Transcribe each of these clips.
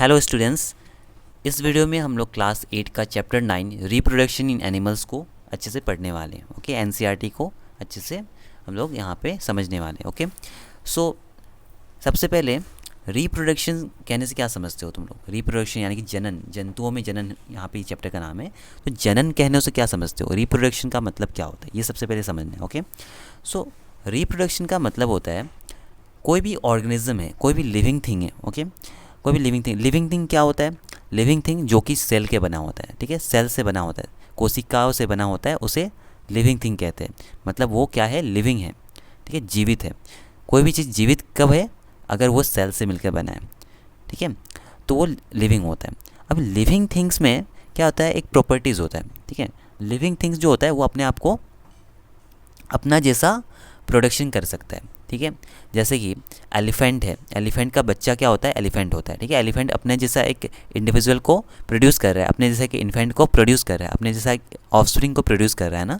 Hello students, इस video में हम लोग क्लास 8 का चैप्टर 9 रिप्रोडक्शन इन एनिमल्स को अच्छे से पढ़ने वाले हैं। ओके, एनसीईआरटी को अच्छे से हम लोग यहाँ पे समझने वाले हैं। ओके, सो सबसे पहले रिप्रोडक्शन कहने से क्या समझते हो तुम लोग? रिप्रोडक्शन यानी कि जनन, जंतुओं में जनन, यहाँ पे चैप्टर का नाम है। तो जनन कहने से क्या समझते हो? रिप्रोडक्शन का मतलब क्या होता है, ये सबसे पहले समझना है। ओके, सो रिप्रोडक्शन का मतलब होता है कोई भी ऑर्गेनिज्म है, कोई भी लिविंग थिंग है। ओके, कोई भी लिविंग थिंग क्या होता है? लिविंग थिंग जो कि सेल के बना होता है। ठीक है, सेल से बना होता है, कोशिकाओं से बना होता है, उसे लिविंग थिंग कहते हैं। मतलब वो क्या है? लिविंग है। ठीक है, जीवित है। कोई भी चीज़ जीवित कब है? अगर वो सेल से मिलकर बना है। ठीक है, तो वो लिविंग होता है। अब लिविंग थिंग्स में क्या होता है? एक प्रॉपर्टीज़ होता है। ठीक है, लिविंग थिंग्स जो होता है वो अपने आप को अपना जैसा प्रोडक्शन कर सकता है। ठीक है, जैसे कि एलिफेंट है, एलिफेंट का बच्चा क्या होता है? एलिफेंट होता है। ठीक है, एलिफेंट अपने जैसा एक इंडिविजुअल को प्रोड्यूस कर रहा है, अपने जैसा एक इन्फेंट को प्रोड्यूस कर रहा है, अपने जैसा एक ऑफस्प्रिंग को प्रोड्यूस कर रहा है ना।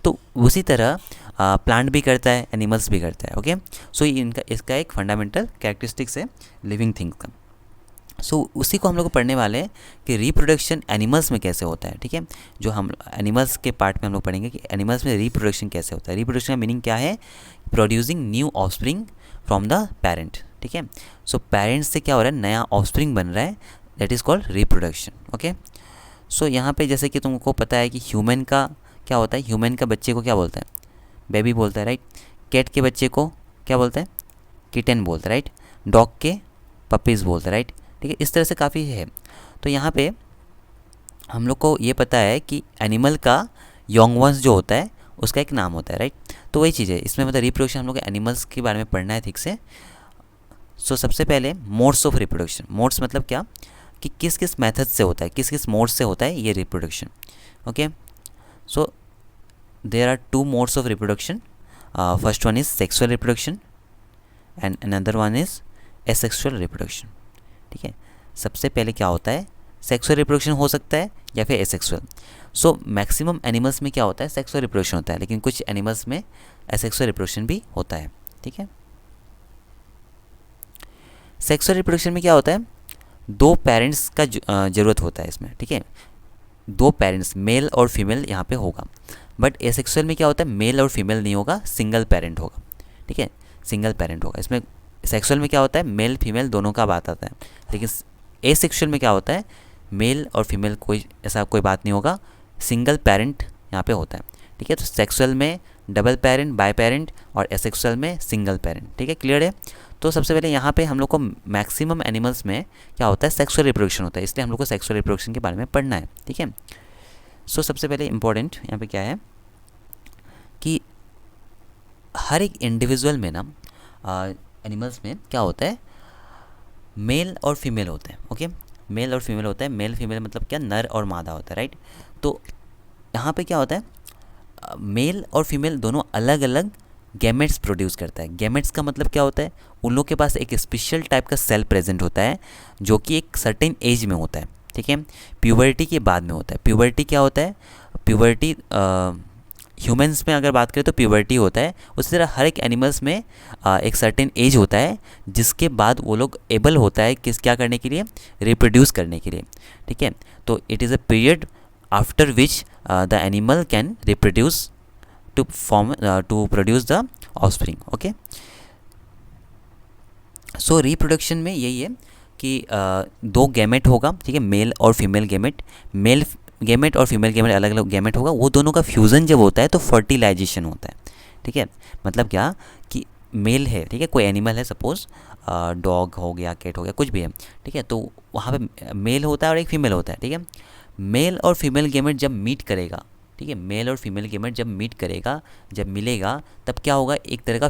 तो उसी तरह प्लांट भी करता है, एनिमल्स भी करता है। ओके, सो इसका एक फंडामेंटल कैरेक्टरिस्टिक्स है लिविंग थिंग्स का। सो उसी को हम लोग पढ़ने वाले हैं कि रिप्रोडक्शन एनिमल्स में कैसे होता है। ठीक है, जो हम एनिमल्स के पार्ट में हम लोग पढ़ेंगे कि एनिमल्स में रिप्रोडक्शन कैसे होता है। रिप्रोडक्शन का मीनिंग क्या है? Producing new offspring from the parent. ठीक है, सो पेरेंट्स से क्या हो रहा है? नया ऑफस्प्रिंग बन रहा है, that is called reproduction. Okay, so यहाँ पे जैसे कि तुमको पता है कि ह्यूमन का क्या होता है? ह्यूमन का बच्चे को क्या बोलता है? बेबी बोलता है, राइट। कैट के बच्चे को क्या बोलता है? किटन बोलता है, राइट। डॉग के पपीज़ बोलता है, राइट। ठीक है, इस तरह से काफ़ी है। तो यहाँ पे हम लोग को ये पता है कि एनिमल का यंग वंस जो होता है उसका एक नाम होता है, राइट। तो वही चीज़ है इसमें, मतलब रिप्रोडक्शन हम लोग एनिमल्स के बारे में पढ़ना है ठीक से। सो सबसे पहले मोड्स ऑफ रिप्रोडक्शन। मोड्स मतलब क्या? कि किस किस मेथड से होता है, किस किस मोड से होता है ये reproduction. Okay, so there are two modes of reproduction. First one is sexual reproduction and another one is asexual reproduction. ठीक है, सबसे पहले क्या होता है? सेक्सुअल रिप्रोडक्शन हो सकता है या फिर एसेक्सुअल। सो मैक्सिमम एनिमल्स में क्या होता है? सेक्सुअल रिप्रोडक्शन होता है, लेकिन कुछ एनिमल्स में एसेक्सुअल रिप्रोडक्शन भी होता है। ठीक है, सेक्सुअल रिप्रोडक्शन में क्या होता है? दो पेरेंट्स का ज़रूरत होता है इसमें। ठीक है, दो पेरेंट्स मेल और फीमेल यहाँ पे होगा। बट एसेक्सुअल में क्या होता है? मेल और फीमेल नहीं होगा, सिंगल पेरेंट होगा। ठीक है, सिंगल पेरेंट होगा। इसमें सेक्सुअल में क्या होता है? मेल फीमेल दोनों का बात आता है। लेकिन एसेक्सुअल में क्या होता है? मेल और फीमेल कोई ऐसा कोई बात नहीं होगा, सिंगल पेरेंट यहाँ पे होता है। ठीक है, तो सेक्सुअल में डबल पेरेंट, बाय पेरेंट, और एसेक्सुअल में सिंगल पेरेंट। ठीक है, क्लियर है? तो सबसे पहले यहाँ पे हम लोग को मैक्सिमम एनिमल्स में क्या होता है? सेक्सुअल रिप्रोडक्शन होता है, इसलिए हम लोग को सेक्सुअल रिप्रोडक्शन के बारे में पढ़ना है। ठीक है, सो सबसे पहले इंपॉर्टेंट यहाँ पे क्या है कि हर एक इंडिविजुअल में ना एनिमल्स में क्या होता है? मेल और फीमेल होते हैं। ओके, मेल और फीमेल होता है। मेल फीमेल मतलब क्या? नर और मादा होता है, राइट। तो यहाँ पे क्या होता है? मेल और फीमेल दोनों अलग अलग गैमेट्स प्रोड्यूस करता है। गैमेट्स का मतलब क्या होता है? उन लोग के पास एक स्पेशल टाइप का सेल प्रेजेंट होता है जो कि एक सर्टेन एज में होता है। ठीक है, प्यूबर्टी के बाद में होता है। प्यूबर्टी क्या होता है? प्यूबर्टी ह्यूमंस में अगर बात करें तो प्यूबर्टी होता है। उसी तरह हर एक एनिमल्स में एक सर्टेन एज होता है जिसके बाद वो लोग एबल होता है क्या करने के लिए? रिप्रोड्यूस करने के लिए। ठीक है, तो it is a period after which the animal can reproduce to produce the offspring. Okay, so reproduction में यही है कि दो गैमेट होगा। ठीक है, मेल और फीमेल गैमेट। मेल गैमेट और फीमेल गैमेट अलग अलग गैमेट होगा, वो दोनों का फ्यूज़न जब होता है तो फर्टिलाइजेशन होता है। ठीक है, मतलब क्या कि मेल है, ठीक है, कोई एनिमल है, सपोज डॉग हो गया, कैट हो गया, कुछ भी है। ठीक है, तो वहाँ पे मेल होता है और एक फीमेल होता है। ठीक है, मेल और फीमेल गैमेट जब मीट करेगा, ठीक है, मेल और फीमेल गैमेट जब मीट करेगा, जब मिलेगा, तब क्या होगा? एक तरह का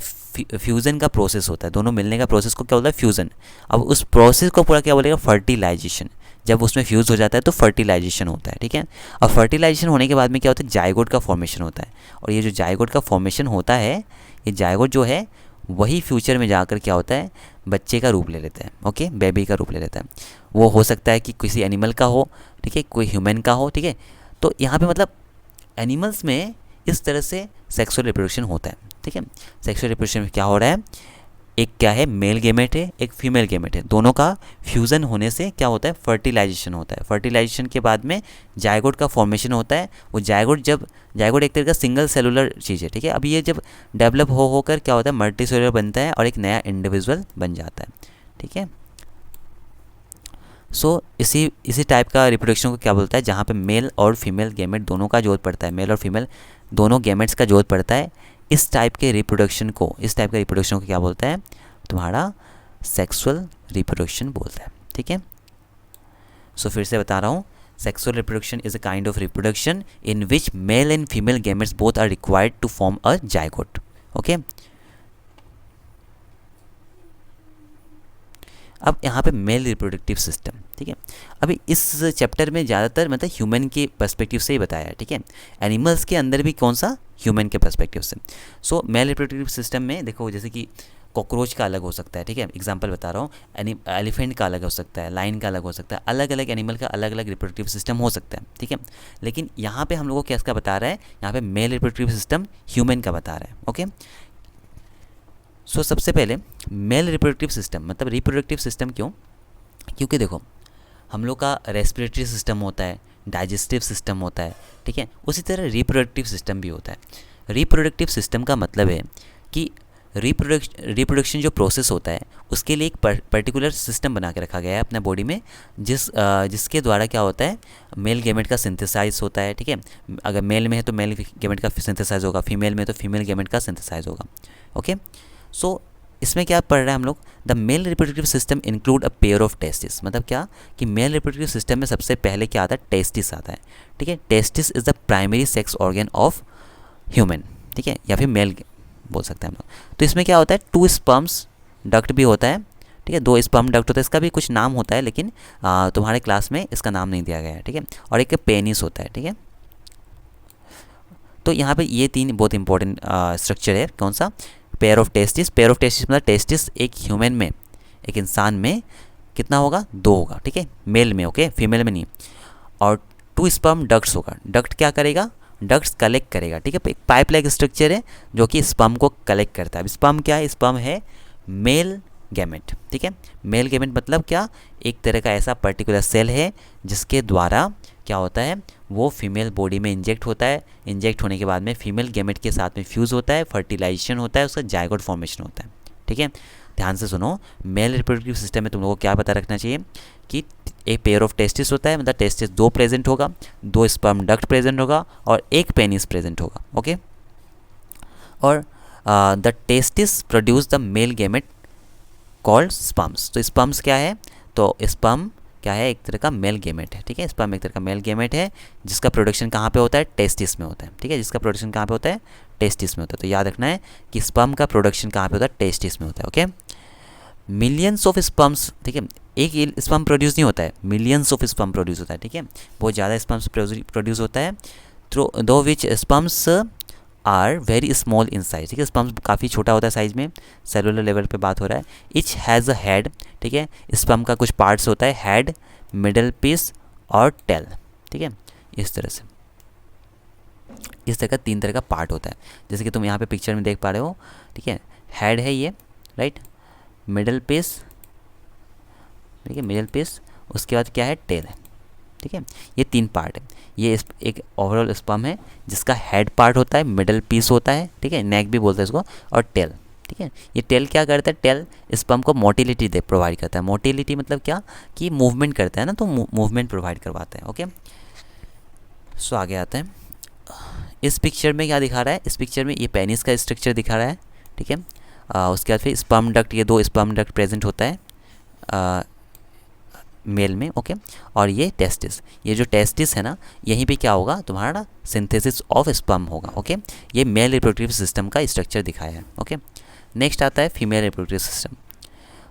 फ्यूज़न का प्रोसेस होता है। दोनों मिलने का प्रोसेस को क्या बोलता है? फ्यूज़न। अब उस प्रोसेस को पूरा क्या बोलेगा? फर्टिलाइजेशन। जब उसमें फ्यूज़ हो जाता है तो फर्टिलाइजेशन होता है। ठीक है, और फर्टिलाइजेशन होने के बाद में क्या होता है? जायगोट का फॉर्मेशन होता है। और ये जो जायगोट का फॉर्मेशन होता है, ये जायगोट जो है वही फ्यूचर में जाकर क्या होता है? बच्चे का रूप ले लेता है। ओके, बेबी का रूप ले लेता है। वो हो सकता है कि किसी एनिमल का हो, ठीक है, कोई ह्यूमन का हो। ठीक है, तो यहाँ पे मतलब एनिमल्स में इस तरह से सेक्सुअल रिप्रोडक्शन होता है। ठीक है, सेक्सुअल रिप्रोडक्शन में क्या हो रहा है? एक क्या है, मेल गेमेट है, एक फीमेल गेमेट है। दोनों का फ्यूज़न होने से क्या होता है, फर्टिलाइजेशन होता है। फर्टिलाइजेशन के बाद में जायगोट का फॉर्मेशन होता है। वो जायगोट एक तरह का सिंगल सेलुलर चीज़ है, ठीक है। अभी ये जब डेवलप होकर क्या होता है, मल्टी सेलुलर बनता है और एक नया इंडिविजुअल बन जाता है, ठीक है। सो इसी टाइप का रिप्रोडक्शन को क्या बोलता है, जहाँ पे मेल और फीमेल गेमेट दोनों का जरूरत पड़ता है, मेल और फीमेल दोनों गेमेट्स का जरूरत पड़ता है। इस टाइप का रिप्रोडक्शन को क्या बोलता है, तुम्हारा सेक्सुअल रिप्रोडक्शन बोलता है, ठीक है। सो फिर से बता रहा हूँ, sexual reproduction is a kind of reproduction in which male and female gametes both are required to form a zygote, okay. अब यहाँ पे मेल रिप्रोडक्टिव सिस्टम, ठीक है। अभी इस चैप्टर में ज़्यादातर मतलब ह्यूमन के पर्सपेक्टिव से ही बताया है, ठीक है। एनिमल्स के अंदर भी कौन सा, ह्यूमन के पर्सपेक्टिव से। सो मेल रिप्रोडक्टिव सिस्टम में देखो, जैसे कि कॉकरोच का अलग हो सकता है, ठीक है, एग्जांपल बता रहा हूँ। एलिफेंट का अलग हो सकता है, लाइन का अलग हो सकता है, अलग अलग एनिमल का अलग अलग रिप्रोडक्टिव सिस्टम हो सकता है, ठीक है। लेकिन यहाँ पे हम लोगों को क्या इसका बता रहा है, यहाँ पे मेल रिप्रोडक्टिव सिस्टम ह्यूमन का बता रहा है, ओके। सो सबसे पहले मेल रिप्रोडक्टिव सिस्टम मतलब रिप्रोडक्टिव सिस्टम क्यों, क्योंकि देखो हम लोग का रेस्पिरेटरी सिस्टम होता है, डाइजेस्टिव सिस्टम होता है, ठीक है। उसी तरह रिप्रोडक्टिव सिस्टम भी होता है। रिप्रोडक्टिव सिस्टम का मतलब है कि रिप्रोडक्शन जो प्रोसेस होता है उसके लिए एक पर्टिकुलर सिस्टम बना के रखा गया है अपने बॉडी में, जिसके द्वारा क्या होता है, मेल गेमेट का सिंथेसाइज होता है, ठीक है। अगर मेल में है तो मेल गेमेट का सिंथेसाइज होगा, फीमेल में तो फीमेल गेमेट का सिंथेसाइज होगा, ओके। सो इसमें क्या पढ़ रहा है हम लोग, the male reproductive system include a pair of testis. मतलब क्या कि मेल रिप्रोडक्टिव सिस्टम में सबसे पहले क्या आता है, टेस्टिस आता है, ठीक है। Testis is the primary sex organ of human, ठीक है, या फिर मेल बोल सकते हैं हम लोग। तो इसमें क्या होता है, 2 स्पर्म्स डक्ट भी होता है, ठीक है, 2 स्पर्म डक्ट होता है। इसका भी कुछ नाम होता है, लेकिन तुम्हारे क्लास में इसका नाम नहीं दिया गया है, ठीक है। और एक पेनिस होता है, ठीक है। तो यहाँ पे ये 3 बहुत इंपॉर्टेंट स्ट्रक्चर है। कौन सा, pair of testis. Pair of testis मतलब टेस्टिस एक ह्यूमन में, एक इंसान में कितना होगा, 2 होगा, ठीक है, मेल में, ओके, फीमेल में नहीं। और 2 स्पर्म डक्ट्स होगा। डक्ट क्या करेगा, डक्ट्स कलेक्ट करेगा, ठीक है। एक पाइप लाइक स्ट्रक्चर है जो कि स्पर्म को कलेक्ट करता है। स्पर्म क्या है, स्पर्म है मेल गैमेट, ठीक है। मेल गैमेट मतलब क्या, एक तरह का ऐसा पर्टिकुलर सेल है जिसके द्वारा क्या होता है, वो फीमेल बॉडी में इंजेक्ट होता है। इंजेक्ट होने के बाद में फीमेल गैमेट के साथ में फ्यूज़ होता है, फर्टिलाइजेशन होता है, उसका जायगोट फॉर्मेशन होता है, ठीक है। ध्यान से सुनो, मेल रिप्रोडक्टिव सिस्टम में तुम लोगों को क्या पता रखना चाहिए कि एक पेयर ऑफ टेस्टिस होता है, मतलब टेस्टिस 2 प्रेजेंट होगा, 2 स्पर्म डक्ट प्रेजेंट होगा और एक पेनिस प्रेजेंट होगा, ओके। और the testis produce the male gamete called sperms. तो स्पर्म्स क्या है, तो स्पर्म क्या है, एक तरह का मेल गेमेट है, ठीक है। स्पर्म एक तरह का मेल गेमेट है जिसका प्रोडक्शन कहाँ पे होता है, टेस्टिस में होता है, ठीक है। जिसका प्रोडक्शन कहाँ पे होता है, टेस्टिस में होता है। तो याद रखना है कि स्पर्म का प्रोडक्शन कहाँ पे होता है, टेस्टिस में होता है, ओके। मिलियंस ऑफ स्पर्म्स, ठीक है, एक स्पर्म प्रोड्यूस नहीं होता है, मिलियंस ऑफ स्पर्म प्रोड्यूस होता है, ठीक है। बहुत ज़्यादा स्पर्म्स प्रोड्यूस होता है, though which sperms are very small in size, ठीक है। स्पर्म काफ़ी छोटा होता है साइज में, सेलुलर लेवल पे बात हो रहा है। इच हैज़ अ हेड, ठीक है। स्पर्म का कुछ पार्ट्स होता है, हेड, मिडल पीस और टेल, ठीक है। इस तरह से, इस तरह का 3 तरह का पार्ट होता है, जैसे कि तुम यहाँ पे पिक्चर में देख पा रहे हो, ठीक है। हेड है ये, राइट, मिडल पीस, ठीक है, मिडल पीस, उसके बाद क्या है, टेल है, ठीक है। ये 3 पार्ट है। ये एक ओवरऑल स्पर्म है जिसका हेड पार्ट होता है, मिडल पीस होता है, ठीक है, नेक भी बोलते हैं इसको, और टेल, ठीक है। ये टेल क्या करता है, टेल स्पर्म को मोटिलिटी प्रोवाइड करता है। मोटिलिटी मतलब क्या कि मूवमेंट करता है ना, तो मूवमेंट प्रोवाइड करवाता है, ओके। सो आगे आते हैं। इस पिक्चर में क्या दिखा रहा है, इस पिक्चर में ये पेनिस का स्ट्रक्चर दिखा रहा है, ठीक है। उसके बाद फिर स्पर्म डक्ट, ये 2 स्पर्म डक्ट प्रेजेंट होता है मेल में, ओके। और ये टेस्टिस, ये जो टेस्टिस है ना, यहीं पे क्या होगा, तुम्हारा सिंथेसिस ऑफ स्पर्म होगा, ओके। ये मेल रिप्रोडक्टिव सिस्टम का स्ट्रक्चर दिखाया है, ओके। नेक्स्ट आता है फीमेल रिप्रोडक्टिव सिस्टम।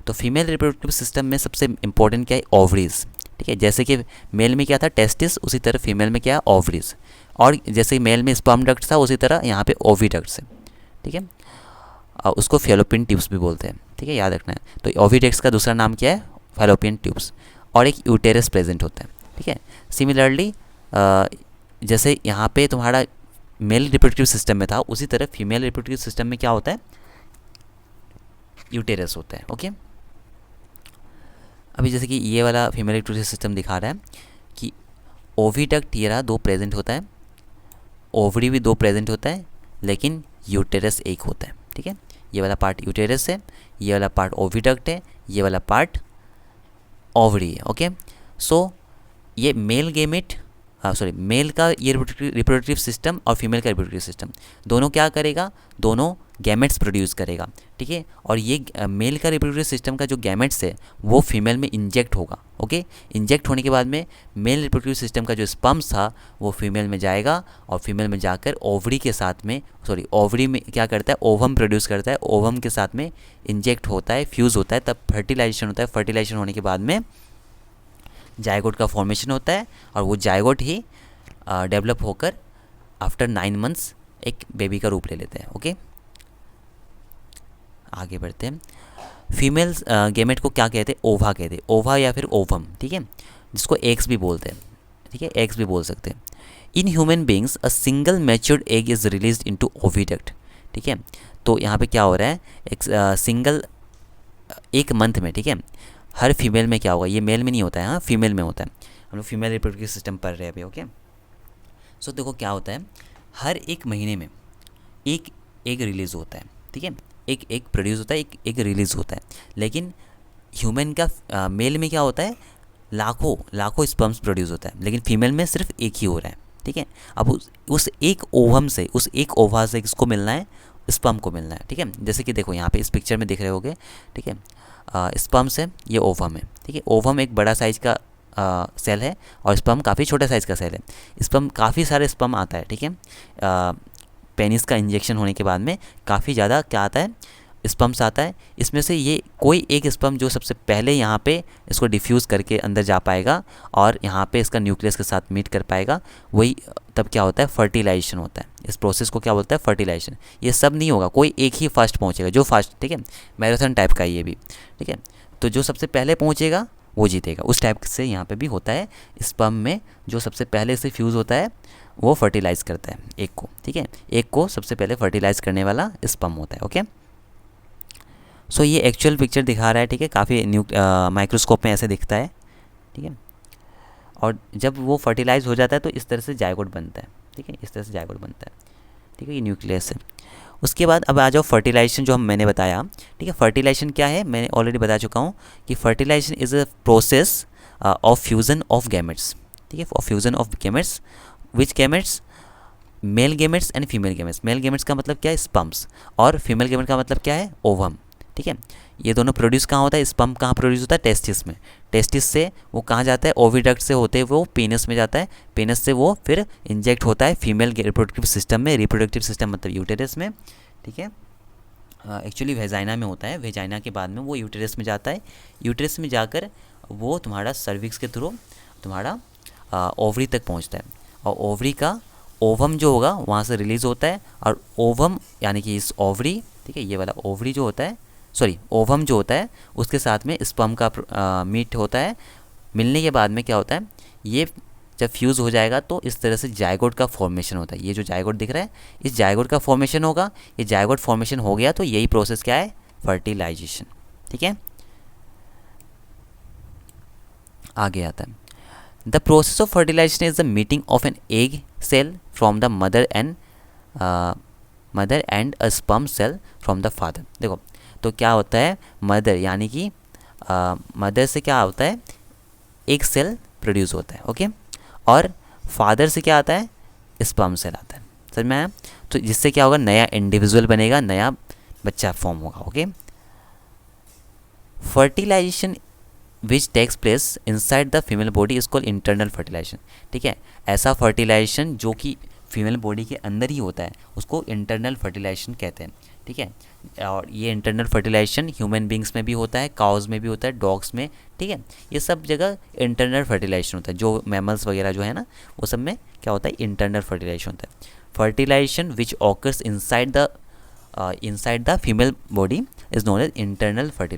तो फीमेल रिप्रोडक्टिव सिस्टम में सबसे इंपॉर्टेंट क्या है, ओवरीज, ठीक है। जैसे कि मेल में क्या था, टेस्टिस, उसी तरह फीमेल में क्या है, ओवरीज। और जैसे मेल में स्पर्म डक्ट था, उसी तरह यहाँ पे ओविडक्ट्स है, ठीक है। उसको फैलोपियन ट्यूब्स भी बोलते हैं, ठीक है, याद रखना है। तो ओविडक्ट्स का दूसरा नाम क्या है, फैलोपियन ट्यूब्स। और एक यूटेरस प्रेजेंट होता है, ठीक है। सिमिलरली जैसे यहाँ पे तुम्हारा मेल रिप्रोडक्टिव सिस्टम में था, उसी तरह फीमेल रिप्रोडक्टिव सिस्टम में क्या होता है, यूटेरस होता है। ओके, अभी जैसे कि ये वाला फीमेल रिप्रोडक्टिव सिस्टम दिखा रहा है कि ओविडक्ट ये रहा 2 प्रेजेंट होता है, ओवरी भी 2 प्रेजेंट होता है, लेकिन यूटेरस एक होता है। ठीक है, ये वाला पार्ट यूटेरस है, ये वाला पार्ट ओविडक्ट है, ये वाला पार्ट ओवरी है। ओके, सो ये मेल गेमेट मेल का ये रिप्रोडक्टिव सिस्टम और फीमेल का रिप्रोडक्टिव सिस्टम दोनों क्या करेगा, दोनों गैमेट्स प्रोड्यूस करेगा। ठीक है, और ये मेल का रिप्रोडक्टिव सिस्टम का जो गैमेट्स है वो फीमेल में इंजेक्ट होगा। ओके, इंजेक्ट होने के बाद में मेल रिप्रोडक्टिव सिस्टम का जो स्पर्म्स था वो फीमेल में जाएगा, और फीमेल में जाकर ओवरी के साथ में ओवरी में क्या करता है, ओवम प्रोड्यूस करता है, ओवम के साथ में इंजेक्ट होता है, फ्यूज़ होता है, तब फर्टिलाइजेशन होता है। फर्टिलाइजेशन होने के बाद में जायगोट का फॉर्मेशन होता है, और वो जायगोट ही डेवलप होकर आफ्टर 9 मंथ्स एक बेबी का रूप ले लेते हैं। ओके, आगे बढ़ते हैं। फीमेल गेमेट को क्या कहते हैं, ओवा कहते हैं, ओवा या फिर ओवम। ठीक है, जिसको एग्स भी बोलते हैं। ठीक है, एग्स भी बोल सकते हैं। In human beings a single matured egg is released into oviduct. ठीक है, तो यहाँ पे क्या हो रहा है, एक सिंगल एक मंथ में, ठीक है, हर फीमेल में क्या होगा, ये मेल में नहीं होता है, हाँ फीमेल में होता है। हम लोग फीमेल रिप्रोडक्टिव सिस्टम पढ़ रहे हैं अभी। ओके, सो देखो क्या होता है, हर एक महीने में एक एग रिलीज़ होता है। ठीक है, एक एग प्रोड्यूस होता है, एक एग रिलीज़ होता है। लेकिन ह्यूमन का मेल में क्या होता है, लाखों स्पर्म्स प्रोड्यूस होता है, लेकिन फीमेल में सिर्फ एक ही हो रहा है। ठीक है, अब उस एक ओवम से, उस एक ओवा से किसको मिलना है, स्पर्म को मिलना है। ठीक है, जैसे कि देखो यहाँ पे इस पिक्चर में दिख रहे होगे। ठीक है, स्पर्म्स है, ये ओवम है। ठीक है, ओवम एक बड़ा साइज़ का सेल है, और स्पर्म काफ़ी छोटा साइज़ का सेल है। स्पर्म काफ़ी सारे स्पर्म आता है। ठीक है, पेनिस का इंजेक्शन होने के बाद में काफ़ी ज़्यादा क्या आता है, स्पर्म्स आता है। इसमें से ये कोई एक स्पर्म जो सबसे पहले यहाँ पे इसको डिफ्यूज़ करके अंदर जा पाएगा और यहाँ पे इसका न्यूक्लियस के साथ मीट कर पाएगा, वही तब क्या होता है, फर्टिलाइजेशन होता है। इस प्रोसेस को क्या बोलता है, फर्टिलाइजेशन। ये सब नहीं होगा, कोई एक ही फर्स्ट पहुँचेगा, जो फर्स्ट। ठीक है, मैराथन टाइप का ये भी। ठीक है, तो जो सबसे पहले पहुँचेगा वो जीतेगा, उस टाइप से यहाँ पे भी होता है। स्पर्म में जो सबसे पहले से फ्यूज़ होता है वो फर्टिलाइज़ करता है एक को। ठीक है, एक को सबसे पहले फर्टिलाइज़ करने वाला स्पर्म होता है। ओके, सो ये एक्चुअल पिक्चर दिखा रहा है। ठीक है, काफ़ी माइक्रोस्कोप में ऐसे दिखता है। ठीक है, और जब वो फर्टिलाइज हो जाता है तो इस तरह से जायगोट बनता है। ठीक है, इस तरह से जायगोट बनता है। ठीक है, ये न्यूक्लियस है। उसके बाद अब आ जाओ फर्टिलाइजेशन, जो मैंने बताया। ठीक है, फर्टिलाइजेशन क्या है, मैंने ऑलरेडी बता चुका हूँ कि fertilisation is a process of fusion of gametes. ठीक है, of fusion of gametes, which gametes, male gametes and female gametes. Male gametes का मतलब क्या है, स्पर्म्स, और फीमेल गैमेट का मतलब क्या है, ओवम। ठीक है, ये दोनों प्रोड्यूस कहाँ होता है, स्पर्म कहाँ प्रोड्यूस होता है, टेस्टिस में। टेस्टिस से वो कहाँ जाता है, ओविडक्ट से होते वो पेनस में जाता है, पेनस से वो फिर इंजेक्ट होता है फीमेल रिप्रोडक्टिव सिस्टम में। रिप्रोडक्टिव सिस्टम मतलब यूटेरस में। ठीक है, एक्चुअली वेजाइना में होता है, वेजाइना के बाद में वो यूटेरस में जाता है। यूटेरस में जाकर वो तुम्हारा सर्विक्स के थ्रू तुम्हारा ओवरी तक पहुँचता है, और ओवरी का ओवम जो होगा वहाँ से रिलीज़ होता है, और ओवम यानी कि इस ओवरी, ठीक है, ये वाला ओवरी जो होता है, ओवम जो होता है उसके साथ में स्पर्म का मीट होता है। मिलने के बाद में क्या होता है, ये जब फ्यूज़ हो जाएगा तो इस तरह से जायगोट का फॉर्मेशन होता है। ये जो जायगोट दिख रहा है, इस जायगोट का फॉर्मेशन होगा। ये जायगोट फॉर्मेशन हो गया तो यही प्रोसेस क्या है, फर्टिलाइजेशन। ठीक है, आगे आता है, the process of fertilisation is the meeting of an egg cell from the mother and a sperm cell from the father. देखो तो क्या होता है, मदर यानी कि मदर से क्या होता है, एक सेल प्रोड्यूस होता है। ओके, और फादर से क्या आता है, स्पर्म सेल आता है। समझ में आया, तो जिससे क्या होगा, नया इंडिविजुअल बनेगा, नया बच्चा फॉर्म होगा। Okay, fertilisation which takes place inside the female body is called internal fertilisation. ठीक है, ऐसा फर्टिलाइजेशन जो कि फीमेल बॉडी के अंदर ही होता है उसको इंटरनल फर्टिलाइजेशन कहते हैं। ठीक है, और ये इंटरनल फर्टिलाइजेशन ह्यूमन बींग्स में भी होता है, काउज में भी होता है, डॉग्स में। ठीक है, ये सब जगह इंटरनल फर्टिलाइजेशन होता है। जो मैमल्स वगैरह जो है ना, वो सब में क्या होता है, इंटरनल फर्टिलाइजेशन होता है। Fertilisation which occurs inside the female body is known as internal fertilisation.